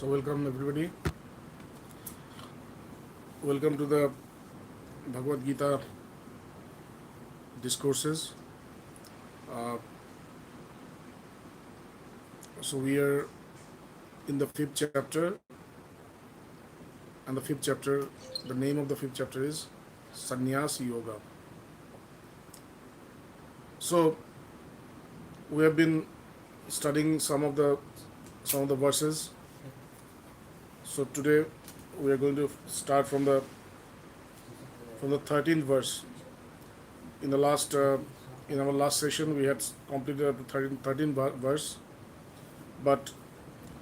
So welcome everybody. Welcome to the Bhagavad Gita discourses. Uh, so we are in the fifth chapter, and the fifth chapter, the name of the fifth chapter is Sanyasa Yoga. So we have been studying some of the verses. So today we are going to start from the 13th verse. In the last in our last session we had completed the 13th verse, but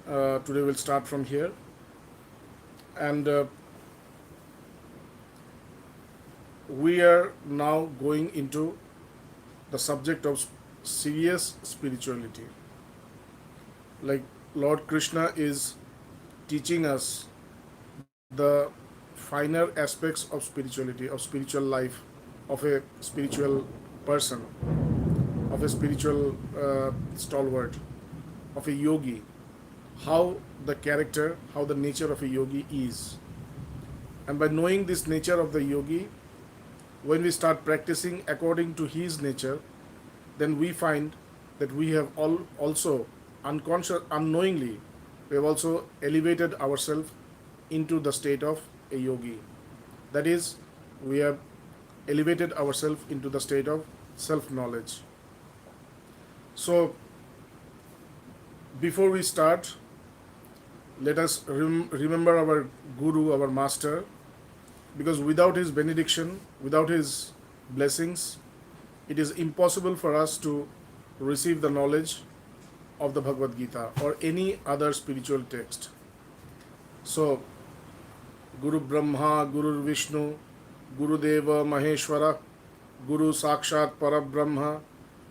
today we'll start from here, and we are now going into the subject of serious spirituality. Like Lord Krishna is teaching us the finer aspects of spirituality, of spiritual life, of a spiritual person, of a spiritual stalwart, of a yogi, how the character, how the nature of a yogi is. And by knowing this nature of the yogi, when we start practicing according to his nature, then we find that we have also unknowingly, we have also elevated ourselves into the state of a yogi. That is, we have elevated ourselves into the state of self-knowledge. So, before we start, let us remember our Guru, our Master, because without his benediction, without his blessings, it is impossible for us to receive the knowledge of the Bhagavad Gita or any other spiritual text. So, Guru Brahma, Guru Vishnu, Guru Deva Maheshwara, Guru Sakshat Parabrahma,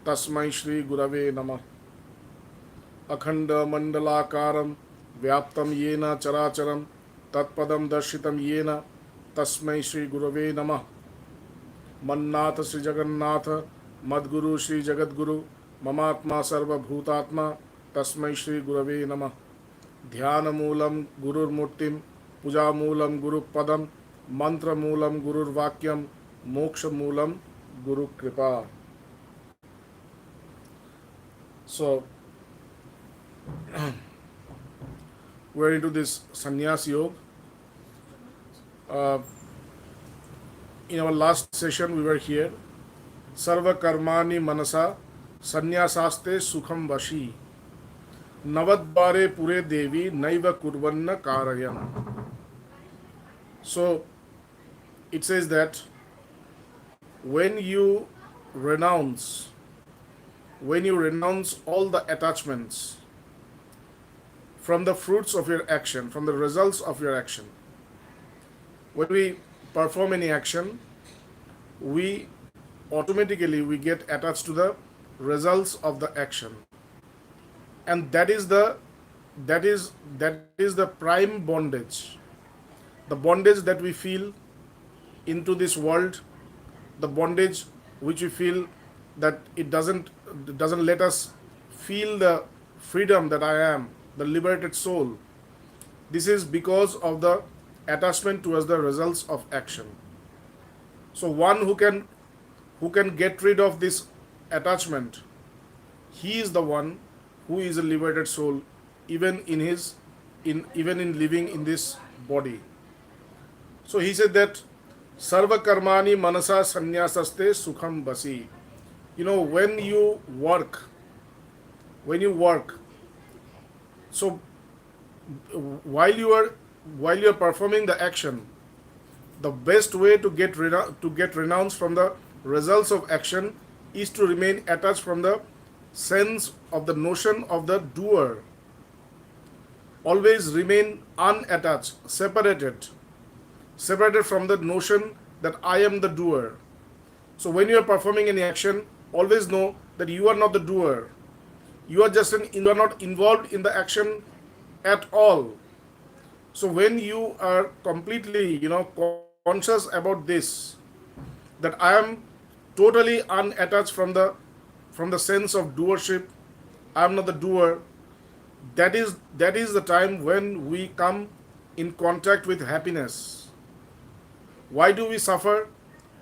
Tasmai Shri Gurave Namah. Akhanda Mandalakaram, Vyaptam Yena Characharam, Tatpadam Darshitam Yena, Tasmai Shri Gurave Namah. Mannatha Sri Jagannatha, Madguru Sri Jagadguru, Mamatma Sarva Bhutatma, Tasmai Shri Gurave Namah. Dhyana Moolam Gurur Murtim, Puja Moolam Guru Padam, Mantra Moolam Gurur Vakyam, Moksha Moolam Guru Kripa. So, we're into this Sannyas Yoga. In our last session, we were here. Sarva Karmani Manasa Sannyasaste Sukham Vashi Navadvare Pure Devi Naiva Kurvanna Karayan. So, it says that when you renounce all the attachments from the fruits of your action, from the results of your action, when we perform any action, we automatically get attached to the results of the action, and that is the prime bondage, the bondage that we feel into this world, the bondage which we feel that it doesn't let us feel the freedom that I am, the liberated soul. This is because of the attachment towards the results of action. So one who can get rid of this attachment, he is the one who is a liberated soul, even in living in this body. So he said that Sarva Karmani Manasa Sannyasaste Sukham Basi. When you work, so while you are performing the action, the best way to get renounced from the results of action is to remain attached from the sense of the notion of the doer. Always remain unattached, separated from the notion that I am the doer. So when you are performing any action, always know that you are not the doer. You are not involved in the action at all. So when you are completely, conscious about this, that I am totally unattached from the sense of doership, I am not the doer, that is the time when we come in contact with happiness. Why do we suffer?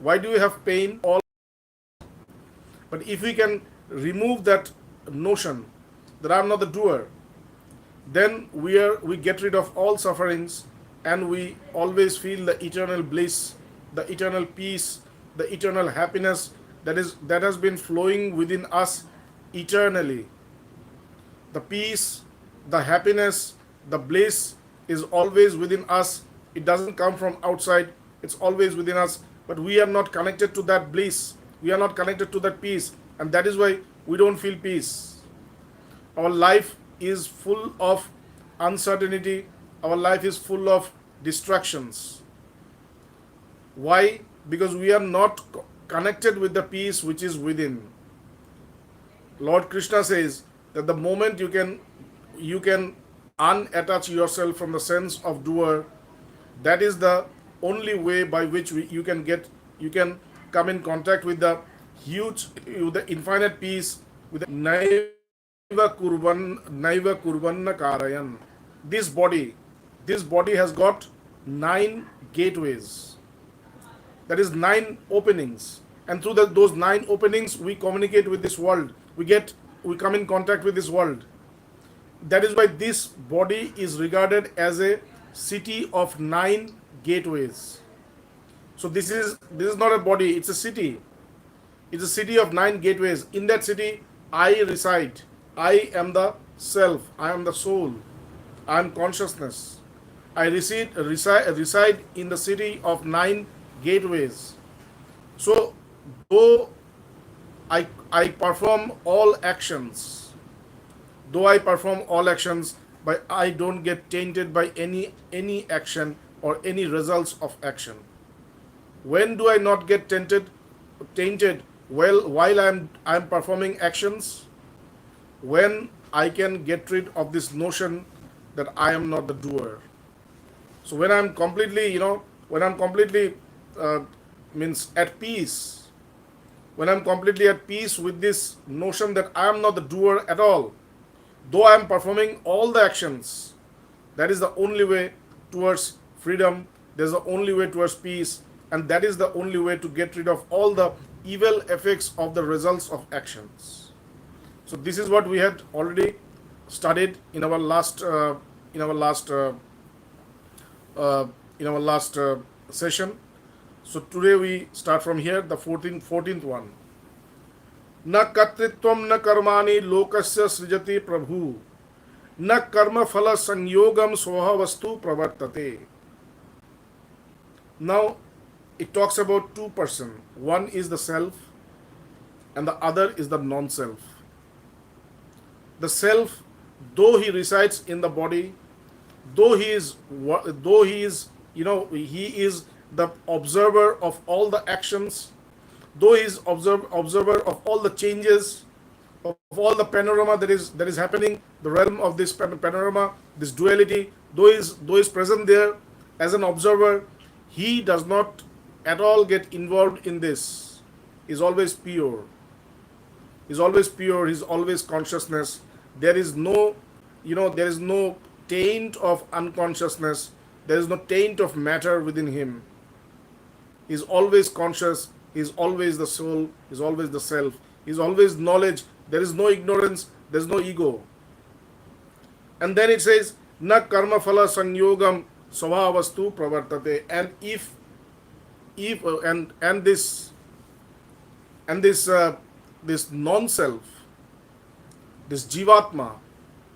Why do we have pain? All, but if we can remove that notion that I'm not the doer, then we get rid of all sufferings, and we always feel the eternal bliss, the eternal peace, the eternal happiness that has been flowing within us eternally. The peace, the happiness, the bliss is always within us. It doesn't come from outside, it's always within us. But we are not connected to that bliss, we are not connected to that peace, and that is why we don't feel peace. Our life is full of uncertainty, our life is full of distractions. Why? Because we are not connected with the peace which is within. Lord Krishna says that the moment you can unattach yourself from the sense of doer, that is the only way by which you can come in contact with the huge, with the infinite peace, with the naiva kurvanna karayan. This body has got 9 gateways. That is 9 openings, and through those 9 openings we communicate with this world. We come in contact with this world. That is why this body is regarded as a city of 9 gateways. So this is not a body, it's a city. It's a city of 9 gateways. In that city I reside. I am the self, I am the soul, I am consciousness. I reside in the city of 9 gateways. So though I perform all actions, but I don't get tainted by any action or any results of action. When do I not get tainted? Well, while I'm performing actions, when I can get rid of this notion that I am not the doer. So when I'm completely, means at peace, when I'm completely at peace with this notion that I am not the doer at all, though I am performing all the actions, that is the only way towards freedom, there's the only way towards peace, and that is the only way to get rid of all the evil effects of the results of actions. So this is what we had already studied in our last session. So today we start from here, the 14th one. न कर्तृत्वम न कर्माणि लोकस्य सृजति प्रभु न कर्म फल संयोगम स्वभावस्तु प्रवर्तते. Now it talks about 2 persons. One is the self and the other is the non-self. The self, though he resides in the body, though he is he is the observer of all the actions, though he is observer of all the changes, of all the panorama that is happening, the realm of this panorama, this duality, though he is present there as an observer, he does not at all get involved in this. He is always pure. He is always consciousness. There is no taint of unconsciousness. There is no taint of matter within him. He is always conscious. He is always the soul. He is always the self. He is always knowledge. There is no ignorance. There is no ego. And then it says, "Na karma phala sanyogam svabhavastu pravartate." And if this non-self, this jivatma,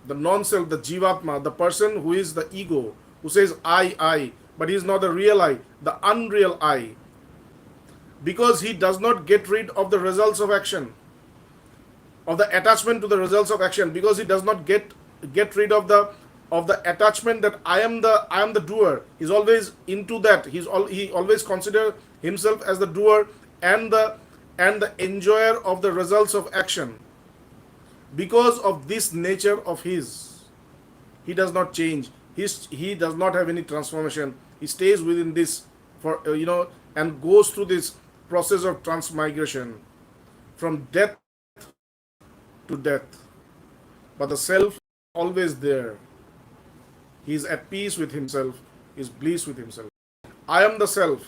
the non-self, the jivatma, the person who is the ego, who says I, but he is not the real I, the unreal I, because he does not get rid of the results of action, of the attachment to the results of action, because he does not get rid of the attachment that I am the doer. He's always into that. He always consider himself as the doer and the enjoyer of the results of action. Because of this nature of his, he does not change. He does not have any transformation. He stays within this and goes through this process of transmigration from death to death. But the self always there. He is at peace with himself, he is bliss with himself. I am the self.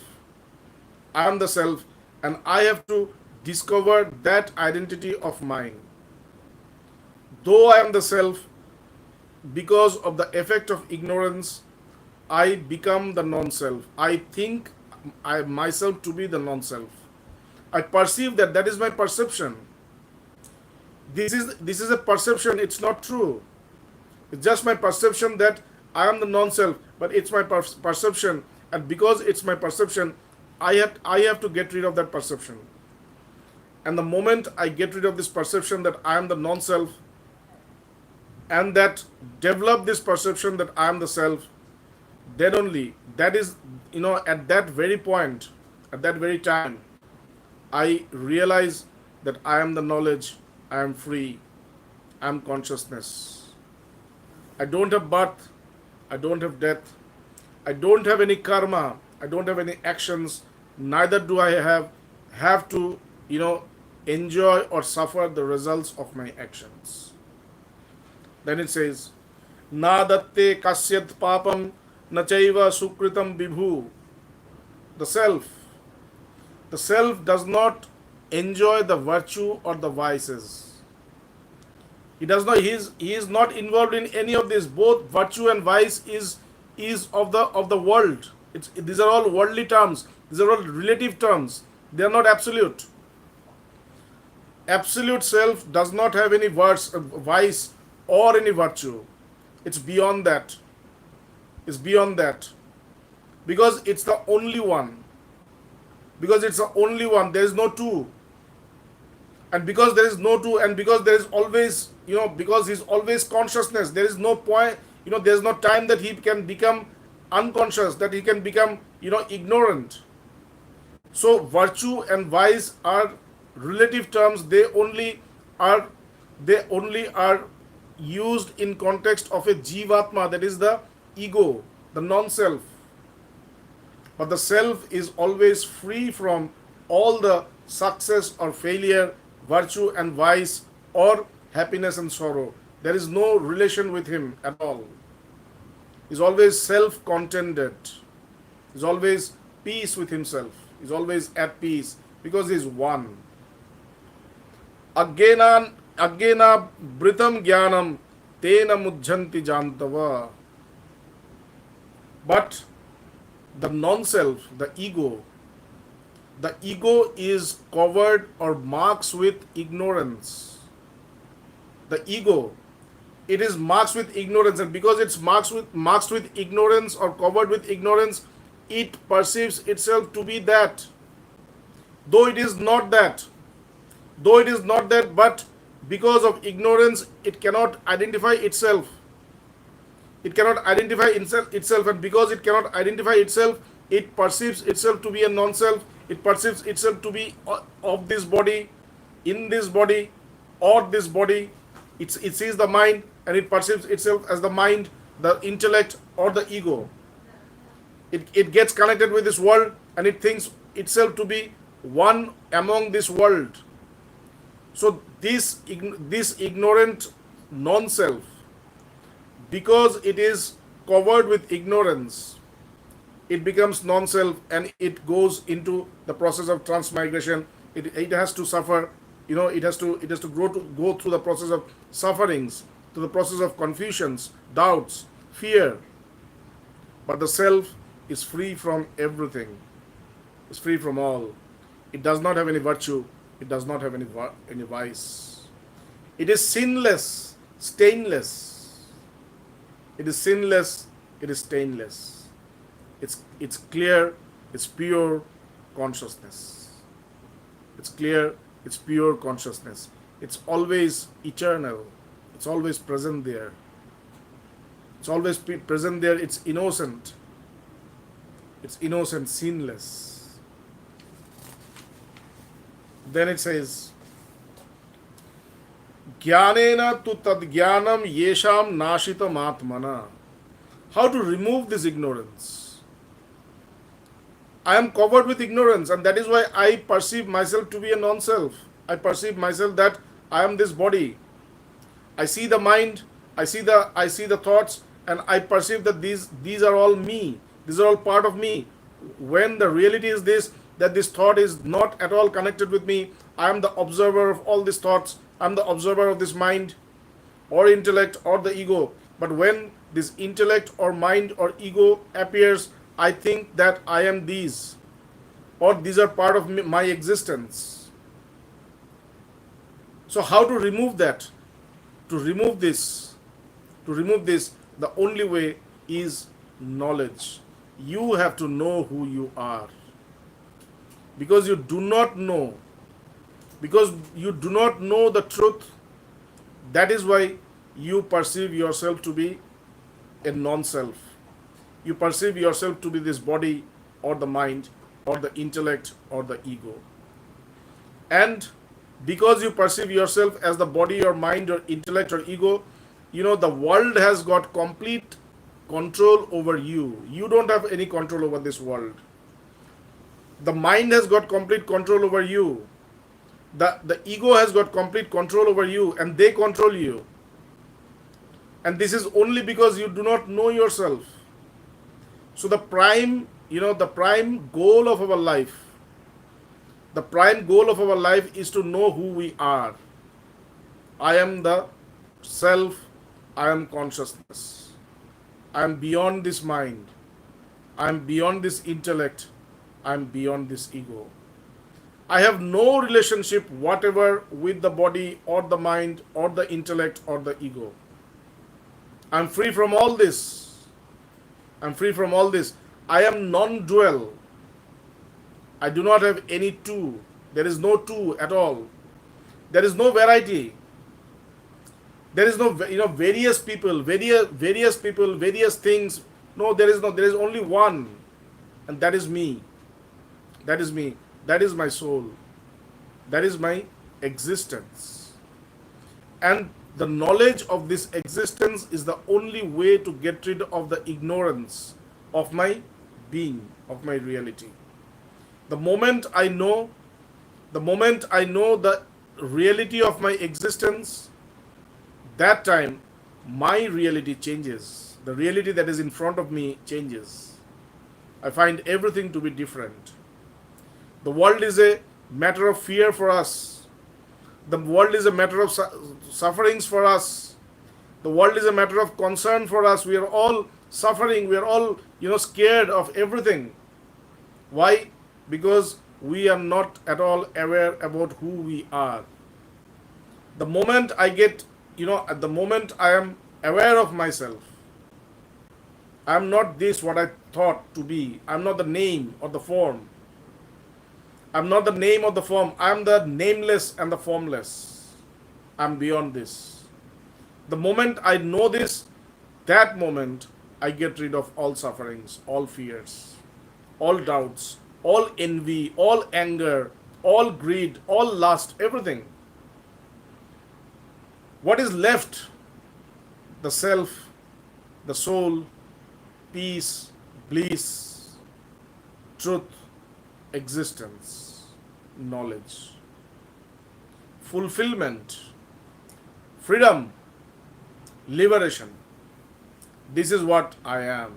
I am the self, and I have to discover that identity of mine. Though I am the self, because of the effect of ignorance, I become the non-self. I think I myself to be the non-self. I perceive that that is my perception. This is a perception. It's not true. It's just my perception that I am the non-self, but it's my perception, and because it's my perception, I have to get rid of that perception. And the moment I get rid of this perception that I am the non-self, and that develop this perception that I am the self, then only that is, at that very point, at that very time, I realize that I am the knowledge, I am free, I am consciousness. I don't have birth, I don't have death, I don't have any karma, I don't have any actions, neither do I have to, enjoy or suffer the results of my actions. Then it says, Na datte kasyat papam na chaiva sukritam vibhu. The self does not enjoy the virtue or the vices. He does not. He is not involved in any of this. Both virtue and vice is of the world. These are all worldly terms. These are all relative terms. They are not absolute. Absolute self does not have any vice or any virtue. It's beyond that. It's beyond that. Because it's the only one. Because it's the only one. There is no two. And because there is no two, and because there is always, because he's always consciousness, there is no point, there is no time that he can become unconscious, that he can become, ignorant. So virtue and vice are relative terms. They only are used in context of a jivatma, that is the ego, the non-self. But the self is always free from all the success or failure, virtue and vice, or happiness and sorrow. There is no relation with him at all. He's always self-contented. He's always peace with himself. He's always at peace because he's one. Aggena britam jnanam tena mujjanti jantava. But the non-self, the ego is covered or marks with ignorance. The ego, it is marked with ignorance, and because it's marked with ignorance or covered with ignorance, it perceives itself to be that, though it is not that. But because of ignorance, it cannot identify itself. It cannot identify itself, and because it cannot identify itself, it perceives itself to be a non-self. It perceives itself to be of this body, in this body, or this body. It sees the mind, and it perceives itself as the mind, the intellect, or the ego. It gets connected with this world, and it thinks itself to be one among this world. So this ignorant non-self, because it is covered with ignorance, it becomes non-self, and it goes into the process of transmigration. It has to suffer, it has to go through the process of sufferings, to the process of confusions, doubts, fear. But the self is free from everything. It's free from all. It does not have any virtue. It does not have any vice. It is sinless, stainless. It is sinless. It is stainless. It's clear. It's pure consciousness. It's clear. It's pure consciousness. It's always eternal. It's always present there. It's always present there. It's innocent. It's innocent, sinless. Then it says, Jnanena tu tad jnanam yesham nashitam atmana. How to remove this ignorance? I am covered with ignorance, and that is why I perceive myself to be a non-self. I perceive myself that I am this body. I see the mind, I see the thoughts, and I perceive that these are all me. These are all part of me. When the reality is this, that this thought is not at all connected with me. I am the observer of all these thoughts. I'm the observer of this mind or intellect or the ego. But when this intellect or mind or ego appears, I think that I am these, or these are part of my existence. So how to remove that? To remove this, the only way is knowledge. You have to know who you are. Because you do not know, the truth, that is why you perceive yourself to be a non-self. You perceive yourself to be this body or the mind or the intellect or the ego. And because you perceive yourself as the body or mind or intellect or ego, the world has got complete control over you. You don't have any control over this world. The mind has got complete control over you. The ego has got complete control over you, and they control you. And this is only because you do not know yourself. So the prime goal of our life, is to know who we are. I am the self. I am consciousness. I am beyond this mind. I am beyond this intellect. I am beyond this ego. I have no relationship whatever with the body or the mind or the intellect or the ego. I am free from all this. I am non-dual. I do not have any two. There is no two at all. There is no variety. There is no various people, various things. No, there is only one, and that is me. That is me. That is my soul. That is my existence. And the knowledge of this existence is the only way to get rid of the ignorance of my being, of my reality. The moment I know the reality of my existence, that time my reality changes. The reality that is in front of me changes. I find everything to be different. The world is a matter of fear for us. The world is a matter of sufferings for us. The world is a matter of concern for us. We are all suffering. We are all, scared of everything. Why? Because we are not at all aware about who we are. The moment I get, at the moment I am aware of myself, I am not this what I thought to be. I am not the name or the form. I am not the name or the form. I am the nameless and the formless. I am beyond this. The moment I know this, that moment I get rid of all sufferings, all fears, all doubts, all envy, all anger, all greed, all lust, everything. What is left? The self, the soul, peace, bliss, truth, existence, knowledge, fulfillment, freedom, liberation. This is what I am.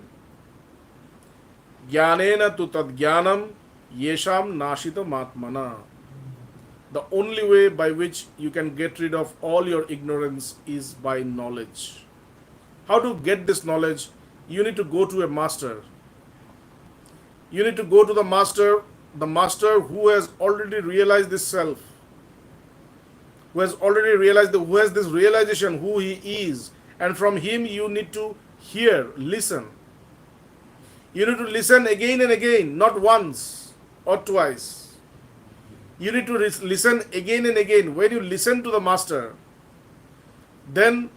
Jnanena tu tad jnanam yesham nashita matmana. The only way by which you can get rid of all your ignorance is by knowledge. How to get this knowledge? You need to go to a master. You need to go to the master who has already realized this self, who has already realized, who has this realization who he is. And from him you need to hear, listen. You need to listen again and again, not once or twice. You need to listen again and again. When you listen to the master, then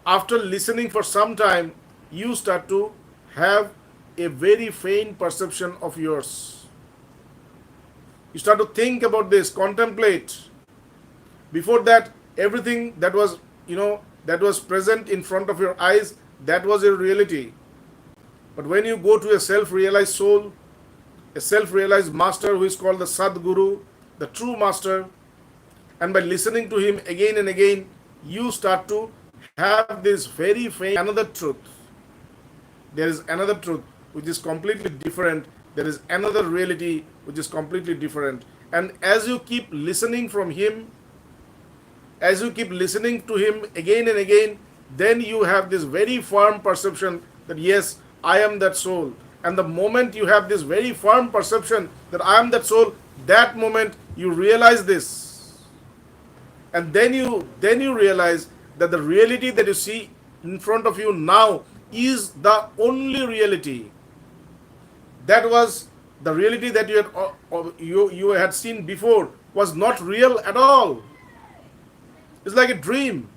after listening for some time, you start to have a very faint perception of yours. You start to think about this, contemplate. Before that, everything that was, that was present in front of your eyes, that was your reality. But when you go to a self-realized soul, a self-realized master who is called the Sadguru, the true master, and by listening to him again and again, you start to have this very faint another truth. There is another truth which is completely different. There is another reality which is completely different. And as you keep listening from him, as you keep listening to him again and again, then you have this very firm perception that yes, I am that soul. And the moment you have this very firm perception that I am that soul, that moment you realize this. And then you realize that the reality that you see in front of you now is the only reality. That was the reality that you had seen before was not real at all. It's like a dream.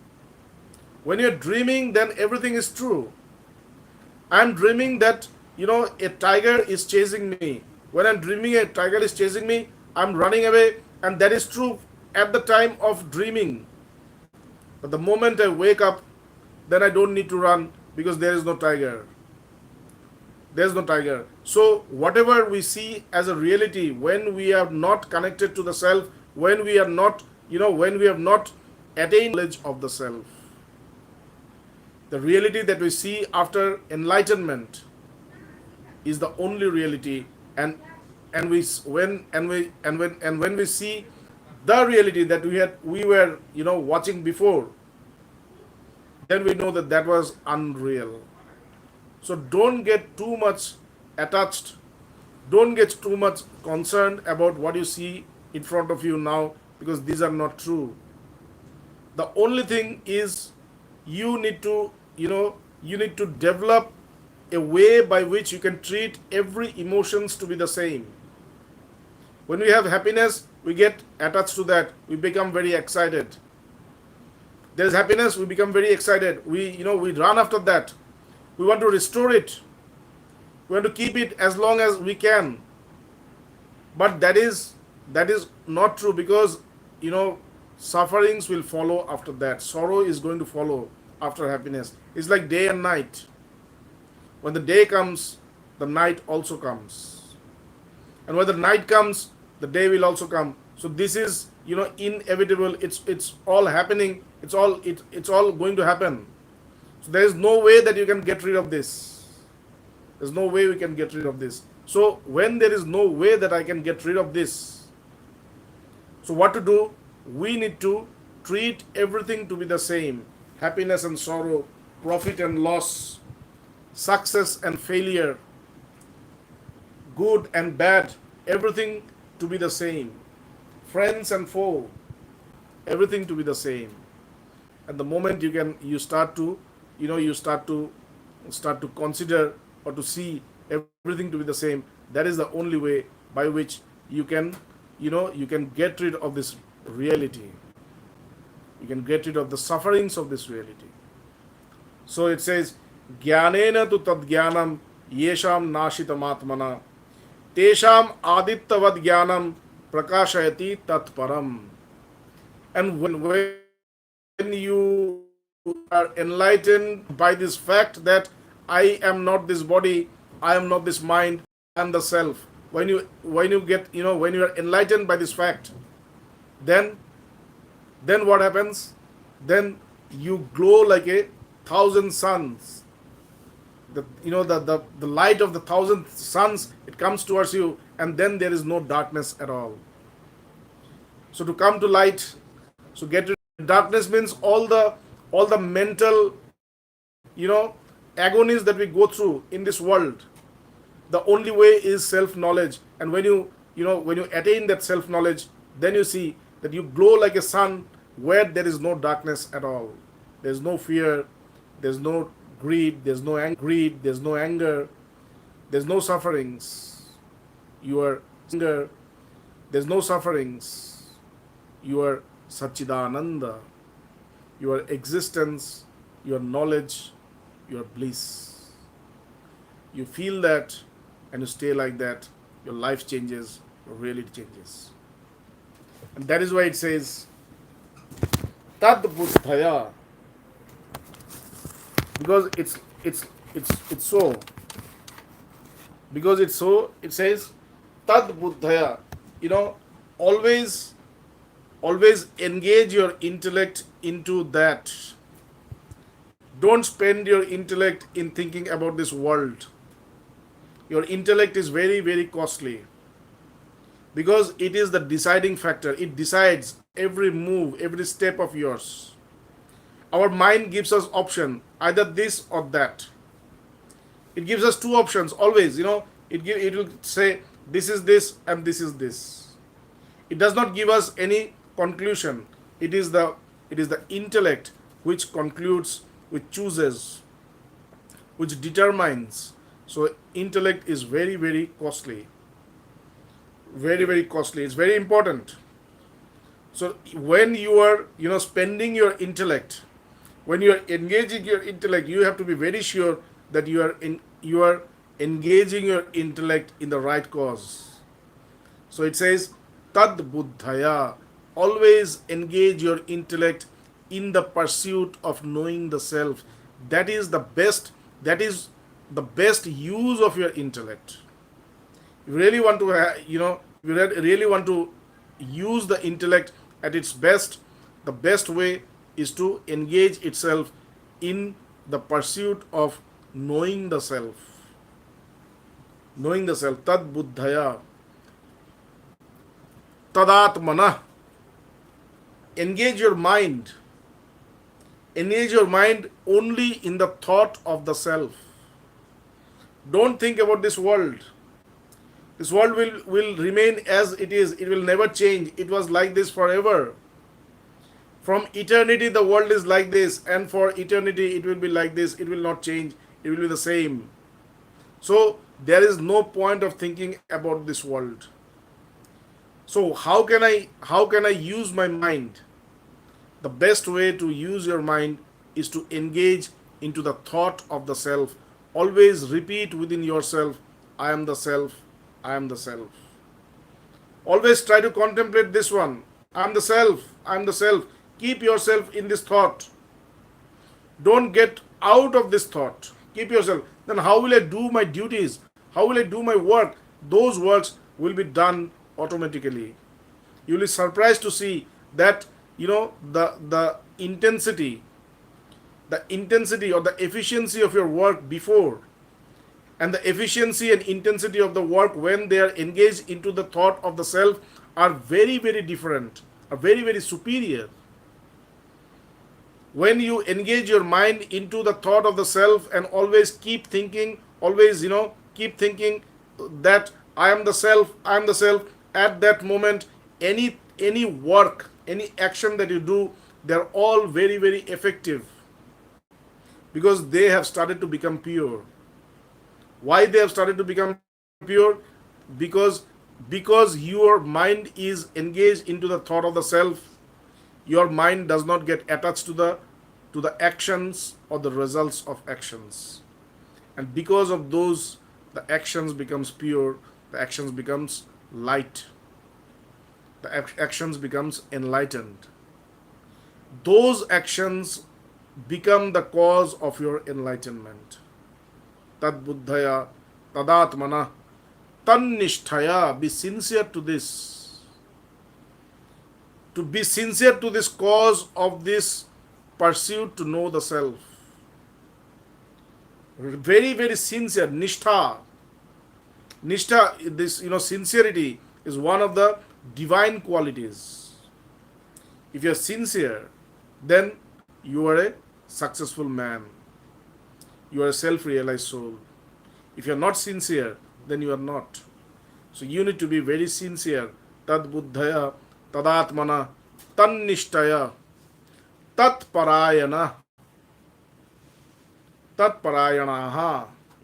When you're dreaming, then everything is true. I'm dreaming that, a tiger is chasing me. When I'm dreaming a tiger is chasing me, I'm running away, and that is true at the time of dreaming. But the moment I wake up, then I don't need to run because there is no tiger. There's no tiger. So whatever we see as a reality, when we are not connected to the self, when we are not, when we have not attained knowledge of the self, the reality that we see after enlightenment is the only reality. And when we see the reality that we were watching before, then we know that that was unreal. So don't get too much attached, don't get too much concerned about what you see in front of you now, because these are not true. The only thing is you need to develop a way by which you can treat every emotions to be the same. When we have happiness, we get attached to that, we become very excited. There is happiness, we become very excited, we run after that, we want to restore it, we want to keep it as long as we can. But that is not true, because sufferings will follow after that. Sorrow is going to follow after happiness. It's like day and night. When the day comes, the night also comes, and when the night comes, the day will also come. So this is inevitable. It's all happening. It's all going to happen. So there is no way that you can get rid of this. There's no way we can get rid of this. So when there is no way that I can get rid of this, so what to do? We need to treat everything to be the same. Happiness and sorrow, profit and loss, success and failure, good and bad, everything to be the same. Friends and foe, everything to be the same. And the moment you start to consider or to see everything to be the same, that is the only way by which you can get rid of this reality. You can get rid of the sufferings of this reality. So it says, Jnanena tu tad jnanam yesham nashitam tesham adittavad jnanam prakashayati tatparam. And when you are enlightened by this fact that I am not this body, I am not this mind, I am the self. When you are enlightened by this fact, then what happens? Then you glow like 1,000 suns. The light of the 1,000 suns, it comes towards you, and then there is no darkness at all. So to come to light, so get rid of darkness means all the mental agonies that we go through in this world. The only way is self-knowledge. And when you attain that self-knowledge, then you see that you glow like a sun where there is no darkness at all. There's no fear, there's no greed, there's no anger, there's no sufferings. There's no sufferings. You are Satchidananda. Your existence, your knowledge, your bliss. You feel that and you stay like that, your life changes, your reality changes. And that is why it says, Tad Buddhaya. Because it's so. Because it's so, it says, Tad Buddhaya. Always engage your intellect into that. Don't spend your intellect in thinking about this world. Your intellect is very, very costly because it is the deciding factor. It decides every move, every step of yours. Our mind gives us option, either this or that. It gives us two options always. It will say this is this and this is this. It does not give us any conclusion. It is the intellect which concludes, which chooses, which determines. So intellect is very, very costly. Very, very costly. It's very important. So when you are spending your intellect, when you are engaging your intellect, you have to be very sure that you are engaging your intellect in the right cause. So it says tad buddhaya, always engage your intellect in the pursuit of knowing the self. That is the best use of your intellect. You really want to really want to use the intellect at its best. The best way is to engage itself in the pursuit of knowing the self. Knowing the self. Tad buddhaya tadatmana. Engage your mind. Engage your mind only in the thought of the self. Don't think about this world. This world will remain as it is. It will never change. It was like this forever. From eternity, the world is like this, and for eternity, it will be like this. It will not change. It will be the same. So, there is no point of thinking about this world. So, how can I use my mind? The best way to use your mind is to engage into the thought of the self. Always repeat within yourself, I am the self, I am the self. Always try to contemplate this one. I am the self, I am the self. Keep yourself in this thought. Don't get out of this thought. Keep yourself. Then how will I do my duties? How will I do my work? Those works will be done automatically. You will be surprised to see that the intensity or the efficiency of your work before and the efficiency and intensity of the work when they are engaged into the thought of the self are very, very different, are very, very superior. When you engage your mind into the thought of the self and always keep thinking, always keep thinking that I am the self, I am the self, at that moment any work, any action that you do, they're all very, very effective because they have started to become pure. Why they have started to become pure? Because your mind is engaged into the thought of the self. Your mind does not get attached to the actions or the results of actions, and because of those, the actions becomes pure, the actions becomes light, the actions becomes enlightened. Those actions become the cause of your enlightenment. Tad buddhaya tadatmana tannisthaya. Be sincere to this. To be sincere to this cause of this pursuit to know the self. Very, very sincere. Nishtha. Nishtha, this sincerity is one of the divine qualities. If you are sincere, then you are a successful man. You are a self-realized soul. If you are not sincere, then you are not. So you need to be very sincere. Tad buddhaya tadatmana tannishtaya tat parayana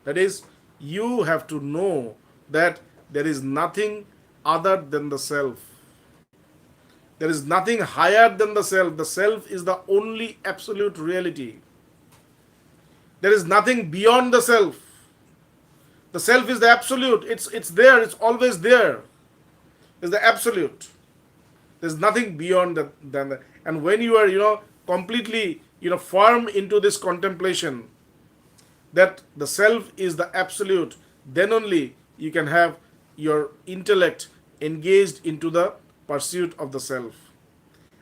That is, you have to know that there is nothing other than the self. There is nothing higher than the self. The self is the only absolute reality. There is nothing beyond the self. The self is the absolute. It's there. It's always there. It's the absolute. There's nothing beyond than that. And when you are, completely, firm into this contemplation that the self is the absolute, then only you can have your intellect engaged into the pursuit of the self.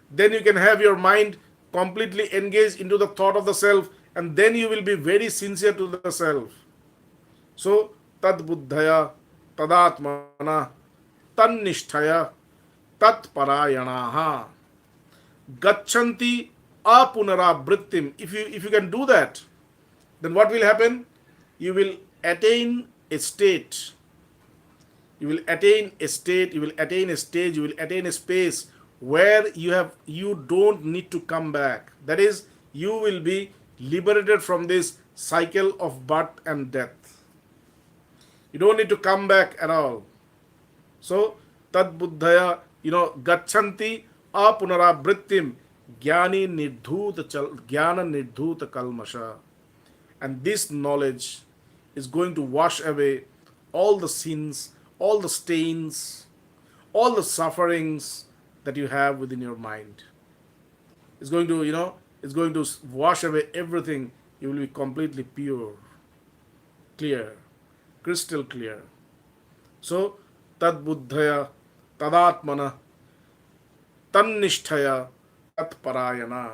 Then you can have your mind completely engaged into the thought of the self, and then you will be very sincere to the self. So, tad buddhaya, tadatmana, tannisthaya, tat parayanaha, gachanti apunarabrittim. If you can do that, then what will happen? You will attain a state. You will attain a state, you will attain a stage, you will attain a space where you don't need to come back. That is, you will be liberated from this cycle of birth and death. You don't need to come back at all. So, tad buddhaya, gachanti apunarabrittim jnana nirdhuta kalmasha. And this knowledge is going to wash away all the sins, all the stains, all the sufferings that you have within your mind. It's going to, it's going to wash away everything. You will be completely pure, clear, crystal clear. So, tad buddhaya, tadatmana, tannisthaya, tat parayana,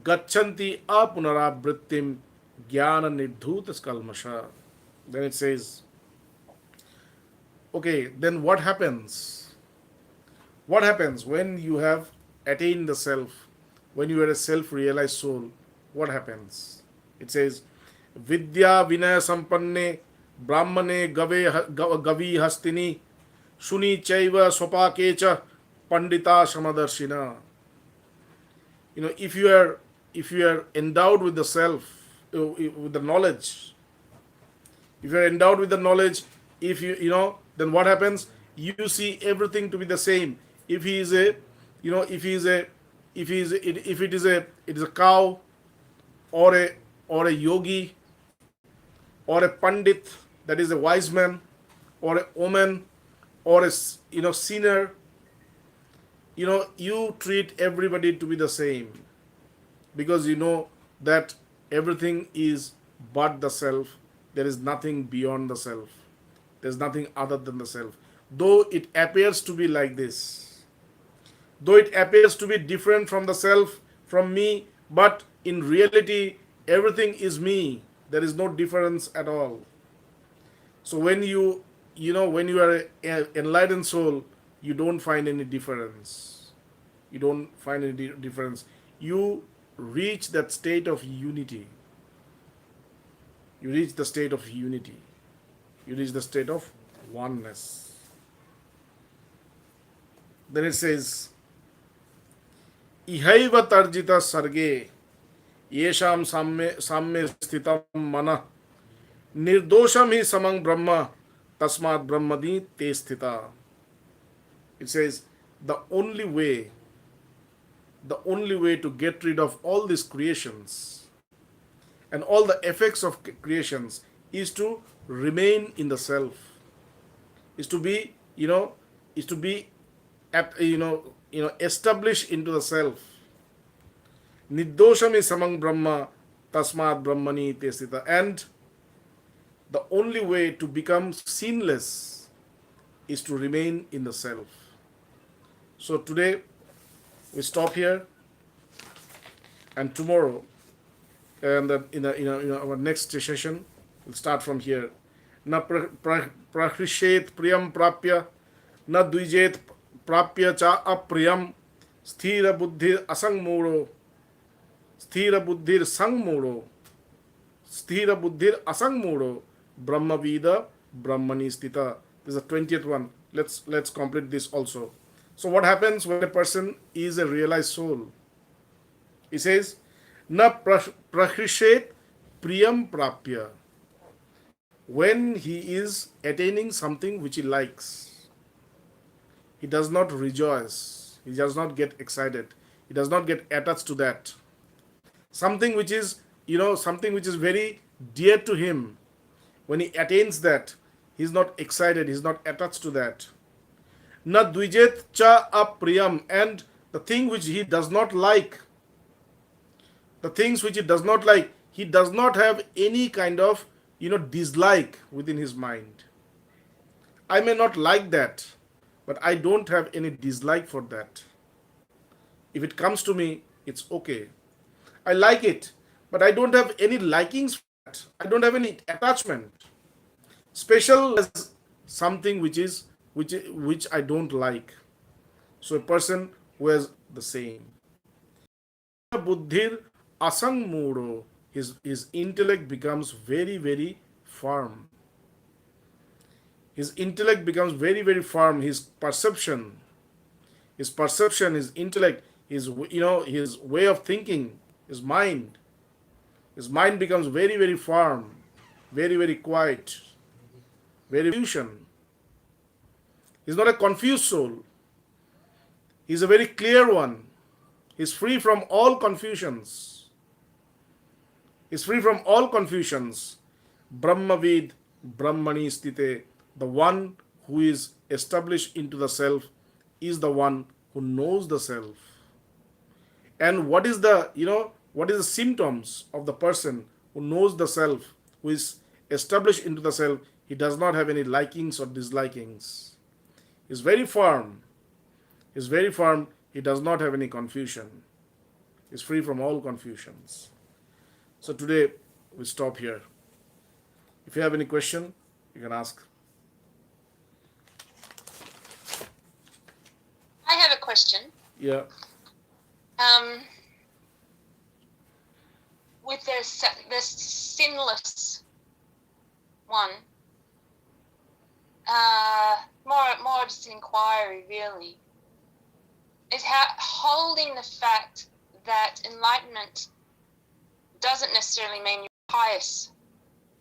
gachanti apunarabrittim jnana nirdhuta kalmasha. Then it says, okay, then what happens? What happens when you have attained the self, when you are a self-realized soul? What happens? It says, Vidya vinaya sampanne brahmane gavi hastini shuni chaiva sopakecha pandita samadarshina. If you are endowed with the self, with the knowledge, if you are endowed with the knowledge, if then what happens? You see everything to be the same. If he is a, if it is a cow, or a yogi, or a pandit, that is a wise man, or a woman, or a sinner, you treat everybody to be the same, because you know that everything is but the self. There is nothing beyond the self. There is nothing other than the self. Though it appears to be like this, though it appears to be different from the self, from me, but in reality, everything is me. There is no difference at all. So when you are an enlightened soul, you don't find any difference. You don't find any difference. You reach that state of unity. You reach the state of unity. You reach the state of oneness. Then it says, Ihaiva tarjita sarge yesham samme sthitam mana nirdosham hi samang brahma tasmat brahmadi te sthita. It says, the only way to get rid of all these creations and all the effects of creations is to remain in the self, is to be established into the self. Niddoshami samang brahma tasmat brahmani te sthita. And the only way to become sinless is to remain in the self. So today we stop here, and tomorrow, and in our next session, we'll start from here. Na prahrishet priyam prapya, na dvijet prapya cha apriyam, sthira buddhir asangmuro, sthira buddhir sangmuro, sthira buddhir asangmuro, brahmavida brahmani sthita. This is the 20th one. Let's complete this also. So what happens when a person is a realized soul? He says, na prahrishet priyam prapya. When he is attaining something which he likes, he does not rejoice. He does not get excited. He does not get attached to that. Something which is very dear to him. When he attains that, he is not excited. He is not attached to that. Na dvijet cha apriyam. And the thing which he does not like, the things which he does not like, he does not have any kind of dislike within his mind. I may not like that, but I don't have any dislike for that. If it comes to me, it's okay. I like it, but I don't have any likings for that. I don't have any attachment. Special as something which I don't like. So a person who has the same. Buddhir asang muro. His intellect becomes very, very firm. His intellect becomes very, very firm. His intellect, his way of thinking, his mind becomes very, very firm, very, very quiet, very confusion. He's not a confused soul. He's a very clear one. He's free from all confusions. He's free from all confusions. Brahmavid, Brahmani Stite, the one who is established into the self is the one who knows the self. And what is the symptoms of the person who knows the self, who is established into the self? He does not have any likings or dislikings. He's very firm. He's very firm. He does not have any confusion. He's free from all confusions. So today we stop here. If you have any question, you can ask. I have a question. Yeah. With the sinless one, more just an inquiry really, is how holding the fact that enlightenment doesn't necessarily mean you're a pious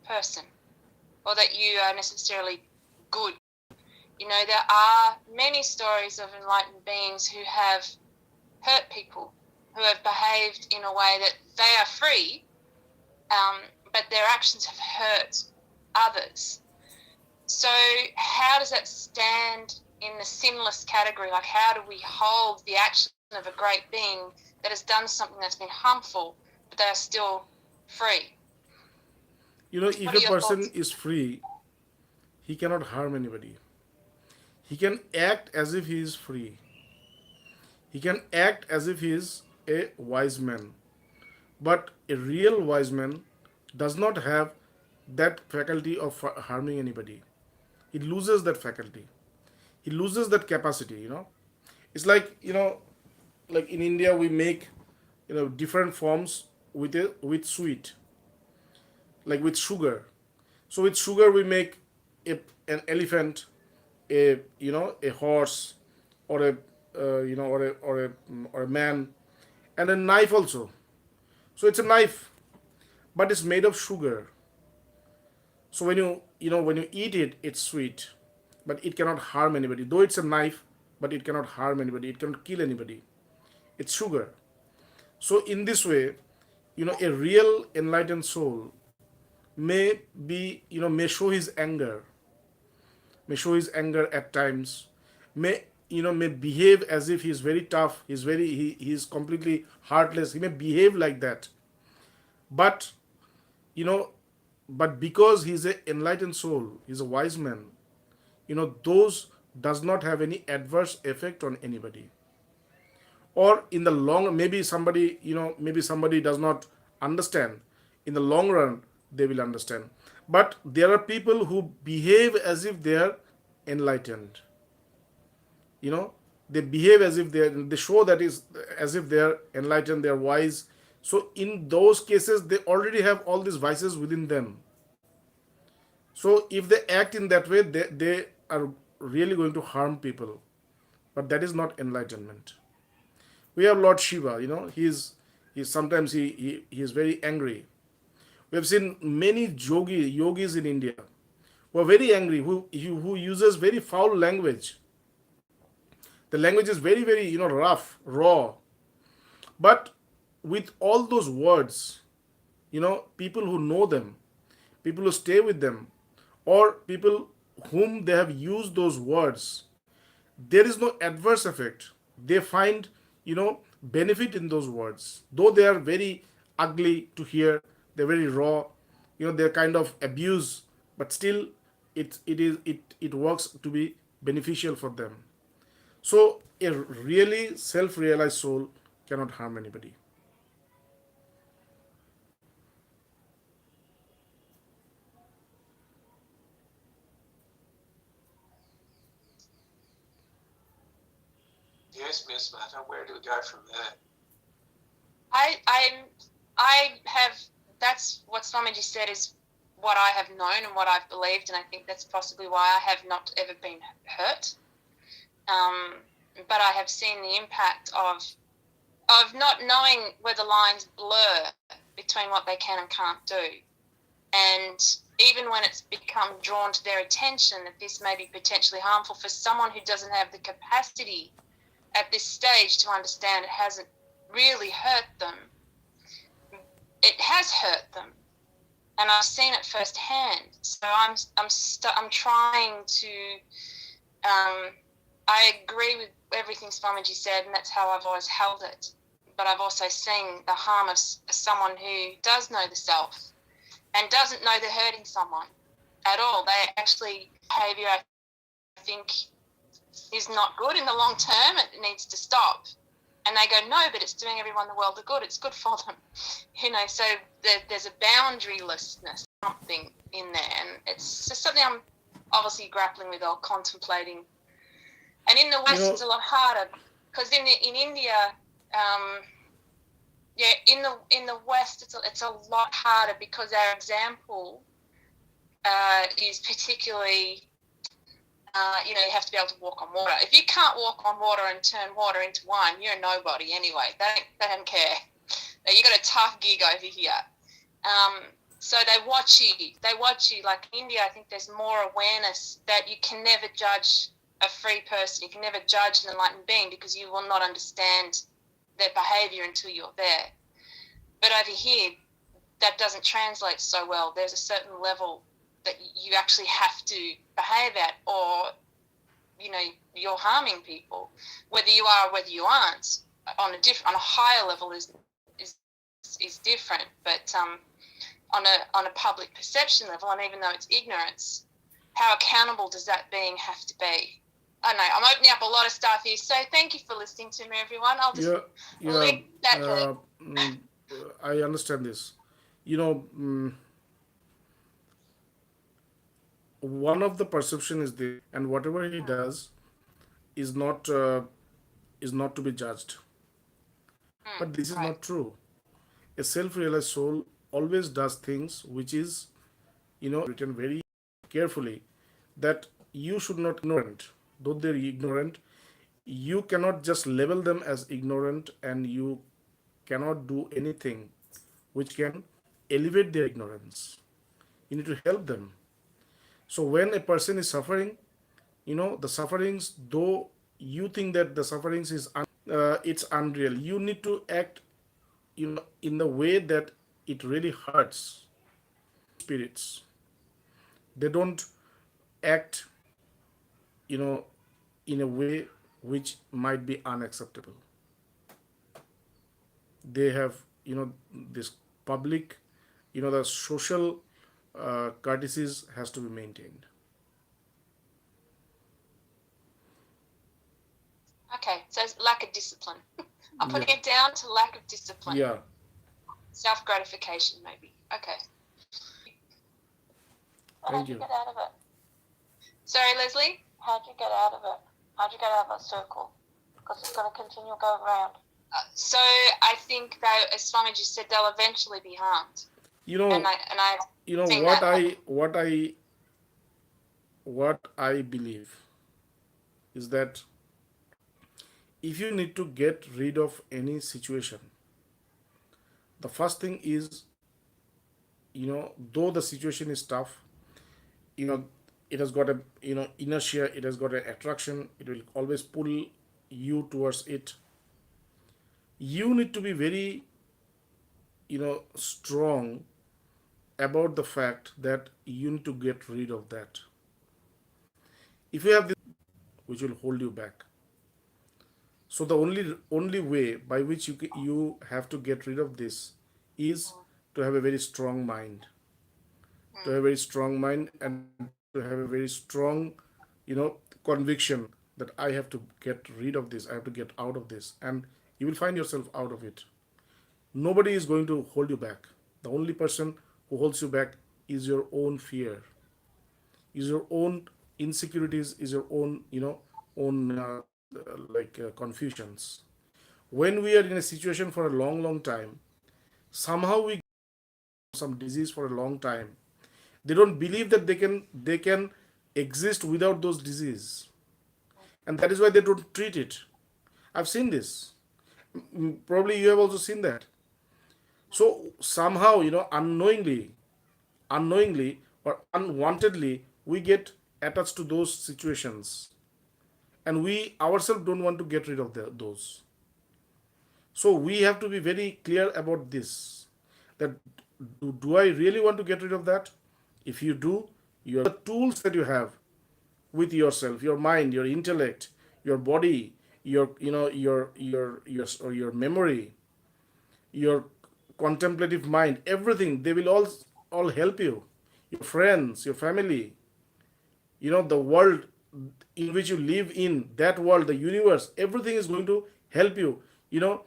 person or that you are necessarily good. You know, there are many stories of enlightened beings who have hurt people, who have behaved in a way that they are free, but their actions have hurt others. So how does that stand in the sinless category? Like, how do we hold the action of a great being that has done something that's been harmful, but they are still free? If a person is free, he cannot harm anybody. He can act as if he is free. He can act as if he is a wise man. But a real wise man does not have that faculty of harming anybody. He loses that faculty. He loses that capacity. It's like, like in India we make, different forms with sweet, like with sugar. So with sugar we make an elephant, a horse, or a man, and a knife also. So it's a knife, but it's made of sugar. So when you eat it, it's sweet, but it cannot harm anybody. Though it's a knife, but it cannot harm anybody. It cannot kill anybody. It's sugar. So in this way, a real enlightened soul may show his anger, at times, may behave as if he's very tough, he's completely heartless. He may behave like that, but you know but because he's an enlightened soul, he's a wise man, those does not have any adverse effect on anybody. Or in the long, maybe somebody does not understand. In the long run they will understand. But there are people who behave as if they are enlightened. They behave as if they show that is as if they are enlightened, they are wise. So in those cases they already have all these vices within them. So if they act in that way, they are really going to harm people. But that is not enlightenment. We have Lord Shiva. He's sometimes he is very angry. We have seen many yogis in India who are very angry, who uses very foul language. The language is very, very, rough, raw. But with all those words, people who know them, people who stay with them, or people whom they have used those words, there is no adverse effect. They find, benefit in those words. Though they are very ugly to hear, they're very raw, they're kind of abuse, but still it works to be beneficial for them. So a really self-realized soul cannot harm anybody. Yes, Miss Mata, where do we go from there? I have, that's what Swamiji said is what I have known and what I've believed, and I think that's possibly why I have not ever been hurt. But I have seen the impact of not knowing where the lines blur between what they can and can't do. And even when it's become drawn to their attention that this may be potentially harmful for someone who doesn't have the capacity at this stage to understand it hasn't really hurt them, it has hurt them. And I've seen it firsthand. So I'm trying to, I agree with everything Swamiji said, and that's how I've always held it. But I've also seen the harm of someone who does know the self and doesn't know they're hurting someone at all. They actually, behaviour I think is not good in the long term. It needs to stop. And they go, no, but it's doing everyone the world of good. It's good for them. So there's a boundarylessness, something in there. And it's just something I'm obviously grappling with or contemplating. And in the West, it's a lot harder because in India, in the West, it's a lot harder because our example is particularly, you have to be able to walk on water. If you can't walk on water and turn water into wine, you're a nobody anyway. They don't care. You got a tough gig over here. So they watch you. Like in India, I think there's more awareness that you can never judge a free person. You can never judge an enlightened being because you will not understand their behaviour until you're there. But over here, that doesn't translate so well. There's a certain level that you actually have to behave at, or you're harming people, whether you are or whether you aren't. On a higher level is different, but on a public perception level, and even though it's ignorance, how accountable does that being have to be? I don't know. I'm opening up a lot of stuff here, so thank you for listening to me, everyone. I'll just leave that there. I understand this. One of the perception is this, and whatever he does is not to be judged. But this is Right. not true. A self-realized soul always does things which is, written very carefully, that you should not ignorant. Though they're ignorant, you cannot just label them as ignorant, and you cannot do anything which can elevate their ignorance. You need to help them. So when a person is suffering, the sufferings, though you think that the sufferings is it's unreal, you need to act in the way that it really hurts spirits. They don't act in a way which might be unacceptable. They have this public, the social courtesies has to be maintained. Okay, so it's lack of discipline. I'm putting Yeah. it down to lack of discipline. Yeah. Self-gratification, maybe. Okay. Thank you. Get out of it? Sorry, Leslie? How'd you get out of it? How'd you get out of that circle? Because it's going to continue going around. So I think that, as Swamiji said, they'll eventually be harmed. And I think what I believe is that if you need to get rid of any situation, the first thing is, though the situation is tough, it has got a inertia, it has got an attraction, it will always pull you towards it. You need to be very strong about the fact that you need to get rid of that. If you have this, which will hold you back. So the only way by which you have to get rid of this is to have a very strong mind. To have a very strong mind and to have a very strong, conviction that I have to get rid of this, I have to get out of this, and you will find yourself out of it. Nobody is going to hold you back. The only person who holds you back is your own fear, is your own insecurities, is your own, own confusions. When we are in a situation for a long, long time, somehow we get some disease for a long time. They don't believe that they can exist without those disease, and that is why they don't treat it. I've seen this. Probably you have also seen that. So somehow, unknowingly or unwantedly, we get attached to those situations, and we ourselves don't want to get rid of those. So we have to be very clear about this. That do I really want to get rid of that? If you do, your the tools that you have with yourself, your mind, your intellect, your body, your memory, your contemplative mind, everything, they will all help you. Your friends, your family, the world in which you live, in that world, the universe, everything is going to help you. You know,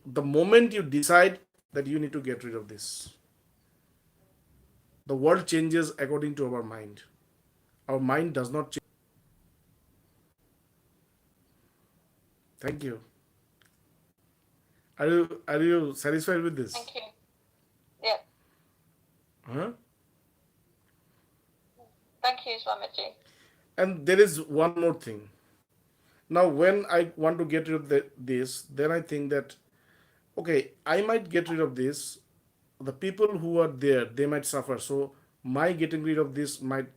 the moment you decide that you need to get rid of this, the world changes according to our mind. Our mind does not change. Thank you. Are you satisfied with this? Thank you. Yeah. Huh? Thank you, Swamiji. And there is one more thing. Now, when I want to get rid of this, then I think that, okay, I might get rid of this. The people who are there, they might suffer. So my getting rid of this might